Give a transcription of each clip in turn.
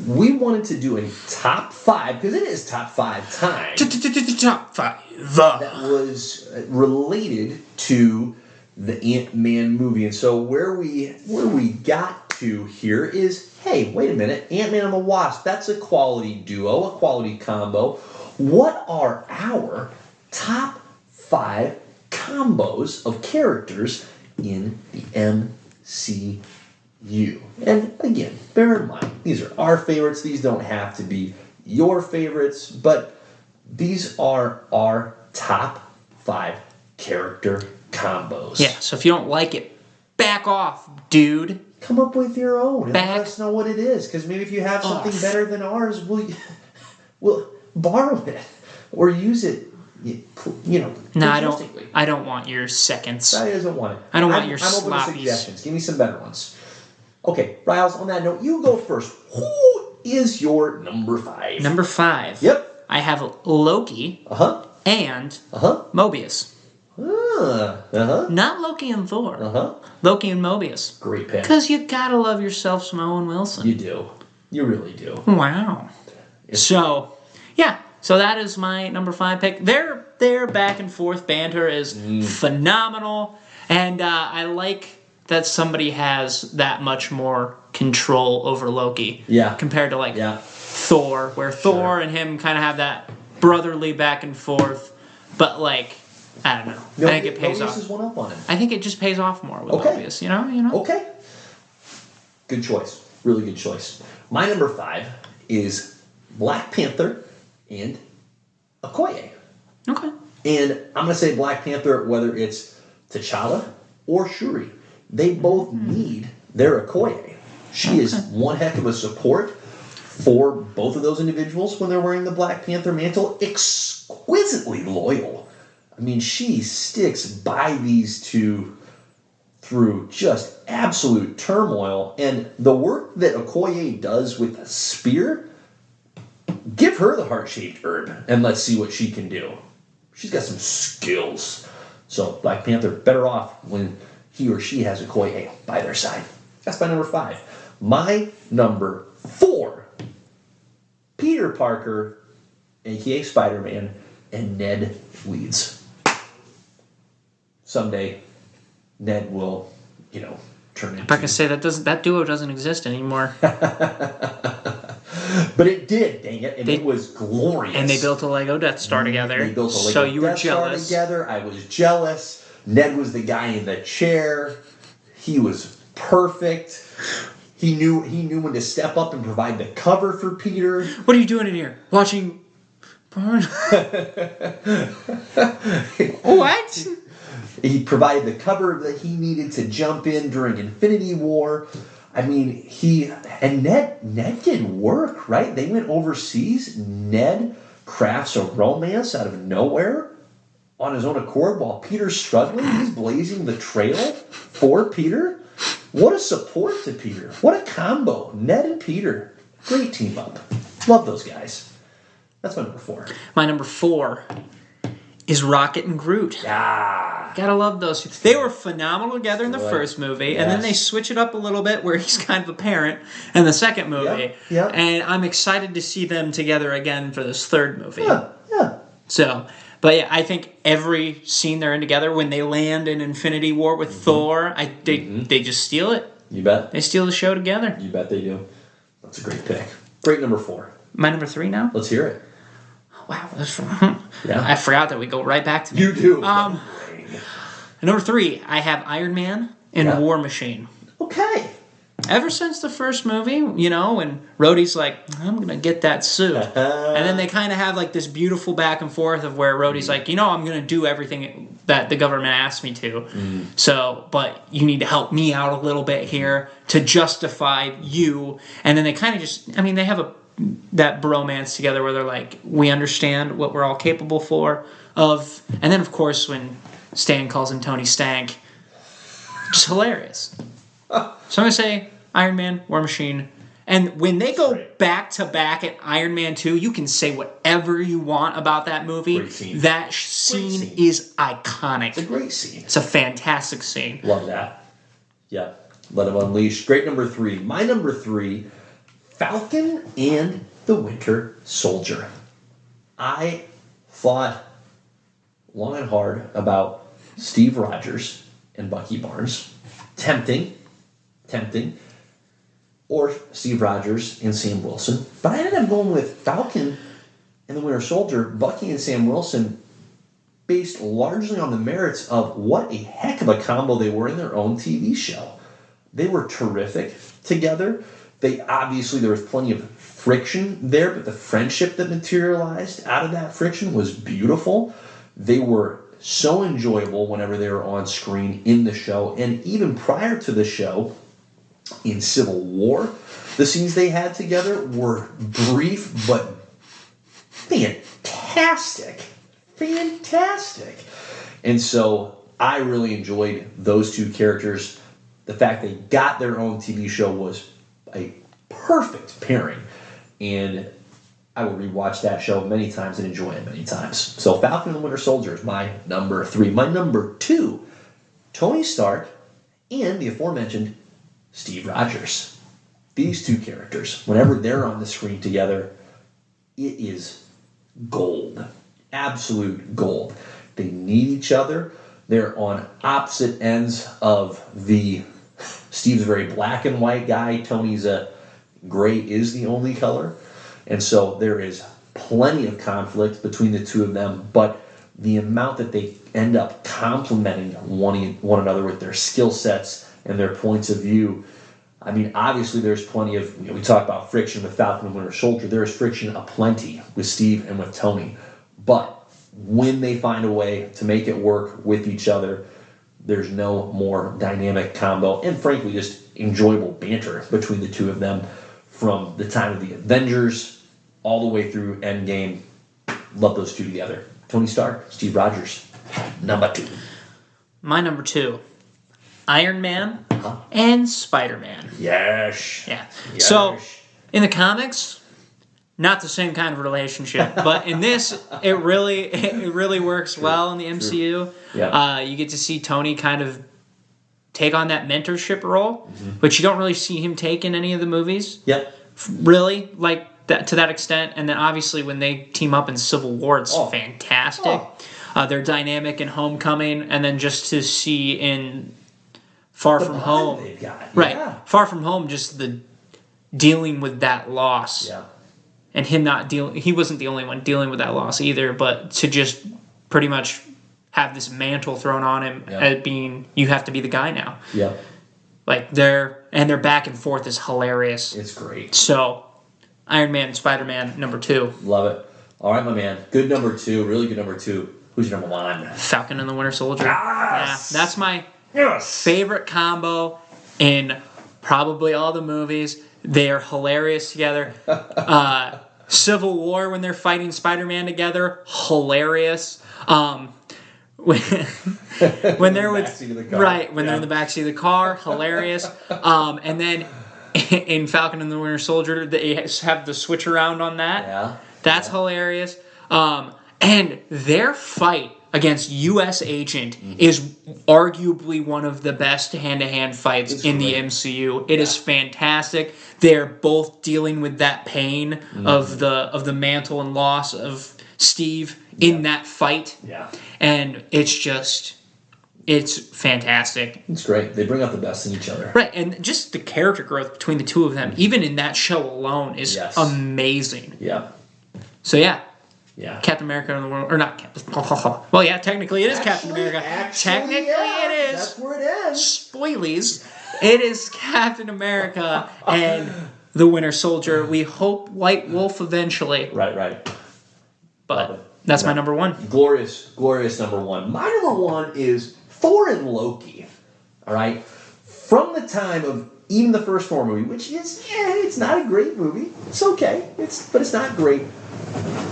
we wanted to do a top 5, because it is top 5 time. Top 5. That was related to the Ant-Man movie. And so where we got to here is, hey, wait a minute, Ant-Man and the Wasp, that's a quality duo, a quality combo. What are our top 5 combos of characters in the MCU? And again, bear in mind, these are our favorites. These don't have to be your favorites, but these are our top 5 character combos. Yeah, so if you don't like it, back off, dude. Come up with your own and let us know what it is, because maybe if you have something better than ours, we'll borrow it or use it. No, I don't want your seconds. Riley doesn't want it. I don't want your sloppies. I'm open to suggestions. Give me some better ones. Okay, Riles, on that note, you go first. Who is your number 5? Number 5. Yep. I have Loki. And Mobius. Not Loki and Thor. Loki and Mobius. Great pick. Because you gotta love yourself some Owen Wilson. You do. You really do. Wow. So that is my number 5 pick. Their back and forth banter is phenomenal, and I like that somebody has that much more control over Loki. Yeah. Compared to Thor, where Thor and him kind of have that brotherly back and forth, but I don't know. I think it pays off. Mobius is one up on him. I think it just pays off more with Mobius, you know? Okay. Good choice. Really good choice. My number 5 is Black Panther and Okoye. Okay. And I'm going to say Black Panther, whether it's T'Challa or Shuri. They both need their Okoye. She is one heck of a support for both of those individuals when they're wearing the Black Panther mantle. Exquisitely loyal. I mean, she sticks by these two through just absolute turmoil. And the work that Okoye does with the spear, give her the heart-shaped herb and let's see what she can do. She's got some skills. So Black Panther better off when he or she has Okoye by their side. That's my number 5. My number 4, Peter Parker, a.k.a. Spider-Man, and Ned Leeds. Someday, Ned will, turn into... Like I say, that duo doesn't exist anymore. But it did, dang it, and it was glorious. And they built a Lego Death Star together. They built a Lego Death Star together. I was jealous. Ned was the guy in the chair. He was perfect. He knew when to step up and provide the cover for Peter. What are you doing in here? Watching porn? What? He provided the cover that he needed to jump in during Infinity War. I mean, Ned did work, right? They went overseas. Ned crafts a romance out of nowhere on his own accord while Peter's struggling. He's blazing the trail for Peter. What a support to Peter. What a combo. Ned and Peter. Great team up. Love those guys. That's my number 4. My number 4 is Rocket and Groot. Yeah. Gotta love those two. They were phenomenal together in the first movie, and then they switch it up a little bit where he's kind of a parent in the second movie. Yeah. And I'm excited to see them together again for this third movie. Yeah. So, but yeah, I think every scene they're in together, when they land in Infinity War with Thor, they just steal it. You bet. They steal the show together. You bet they do. That's a great pick. Great number 4. My number 3 now? Let's hear it. Wow, I forgot that we go right back to me. You do. Number 3, I have Iron Man and War Machine. Okay. Ever since the first movie, when Rhodey's like, I'm going to get that suit. And then they kind of have this beautiful back and forth of where Rhodey's like, I'm going to do everything that the government asked me to. So, but you need to help me out a little bit here to justify you. And then they kind of just, they have that bromance together where they're like, we understand what we're all capable of. And then, of course, when Stan calls him Tony Stank, it's hilarious. So I'm going to say Iron Man, War Machine. And when they go back to back at Iron Man 2, you can say whatever you want about that movie. Great scene. That scene is iconic. It's a great scene. It's a fantastic scene. Love that. Yeah. Let him unleash. Great number 3. My number 3, Falcon and the Winter Soldier. I thought long and hard about Steve Rogers and Bucky Barnes. Tempting. Or Steve Rogers and Sam Wilson. But I ended up going with Falcon and the Winter Soldier, Bucky and Sam Wilson, based largely on the merits of what a heck of a combo they were in their own TV show. They were terrific together. There was plenty of friction there, but the friendship that materialized out of that friction was beautiful. They were so enjoyable whenever they were on screen in the show, and even prior to the show, in Civil War, the scenes they had together were brief but fantastic. And so I really enjoyed those two characters. The fact they got their own TV show was a perfect pairing. And I will rewatch that show many times and enjoy it many times. So Falcon and the Winter Soldier is my number 3. My number 2, Tony Stark and the aforementioned Steve Rogers. These two characters, whenever they're on the screen together, it is gold. Absolute gold. They need each other. They're on opposite ends of the... Steve's a very black and white guy. Tony's a gray is the only color. And so there is plenty of conflict between the two of them, but the amount that they end up complementing one another with their skill sets and their points of view. I mean, obviously there's plenty of, we talk about friction with Falcon and Winter Soldier. There is friction aplenty with Steve and with Tony. But when they find a way to make it work with each other, there's no more dynamic combo and frankly just enjoyable banter between the two of them from the time of the Avengers all the way through Endgame. Love those two together. Tony Stark, Steve Rogers, number 2. My number 2, Iron Man and Spider-Man. Yes. Yeah. So, in the comics, not the same kind of relationship, but in this, it really works well in the MCU. Yeah. You get to see Tony kind of take on that mentorship role, which you don't really see him take in any of the movies. Yep. Really, like that to that extent. And then obviously when they team up in Civil War, it's fantastic. Their dynamic in Homecoming, and then just to see in Far From Home, Far From Home, just the dealing with that loss. Yeah. And him not dealing, he wasn't the only one dealing with that loss either, but to just pretty much have this mantle thrown on him as being, you have to be the guy now. Yeah. Like their back and forth is hilarious. It's great. So, Iron Man and Spider-Man, number 2. Love it. All right, my man. Good number 2. Really good number 2. Who's your number 1? Falcon and the Winter Soldier. Yes! Yeah, that's my favorite combo in probably all the movies. They are hilarious together. Civil War, when they're fighting Spider-Man together, hilarious. When they're with they're in the backseat of the car, hilarious. And then in Falcon and the Winter Soldier, they have the switch around on that. Yeah, that's hilarious. And their fight against U.S. Agent is arguably one of the best hand-to-hand fights in the MCU. It is fantastic. They're both dealing with that pain of the mantle and loss of Steve in that fight. Yeah. And it's fantastic. It's great. They bring out the best in each other. Right, and just the character growth between the two of them, even in that show alone, is amazing. Yeah. So yeah. Yeah. Captain America in the world, or not Captain. Well, yeah, technically it is Captain America. Technically it is. That's where it is. Spoilies. It is Captain America and the Winter Soldier. We hope White Wolf eventually. Right. But that's my number 1. Glorious number 1. My number 1 is Thor and Loki. All right? From the time of even the first Thor movie, which is, it's not a great movie. It's okay. But it's not great.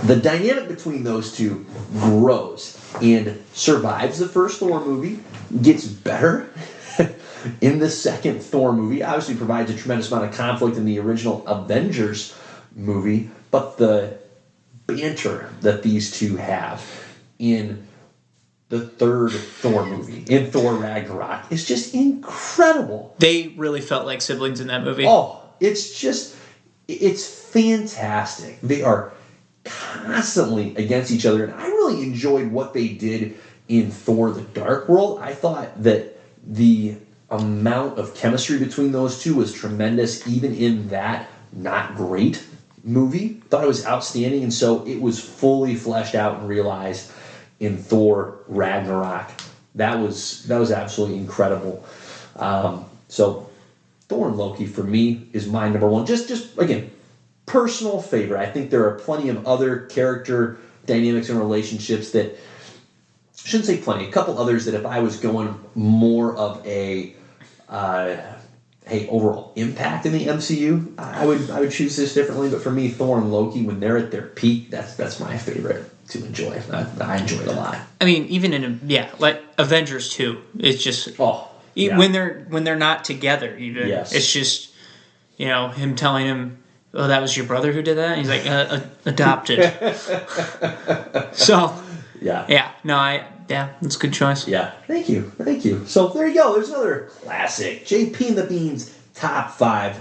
The dynamic between those two grows and survives the first Thor movie, gets better in the second Thor movie, obviously provides a tremendous amount of conflict in the original Avengers movie, but the banter that these two have in the third Thor movie, in Thor Ragnarok, is just incredible. They really felt like siblings in that movie. Oh, it's just... It's fantastic. They are constantly against each other, and I really enjoyed what they did in Thor: The Dark World. I thought that the amount of chemistry between those two was tremendous, even in that not great movie. Thought it was outstanding, and so it was fully fleshed out and realized in Thor: Ragnarok. That was absolutely incredible. So Thor and Loki for me is my number one. Just again, personal favorite. I think there are plenty of other character dynamics and relationships that, I shouldn't say plenty, a couple others that if I was going more of a overall impact in the MCU, I would choose this differently. But for me, Thor and Loki, when they're at their peak, that's my favorite to enjoy. I enjoy it a lot. I mean, even in like Avengers 2, it's just when they're not together, even it's just him telling him, "Oh, that was your brother who did that." And he's like, "Adopted." So that's a good choice. Yeah, thank you. So there you go. There's another classic. JP and the Beans top 5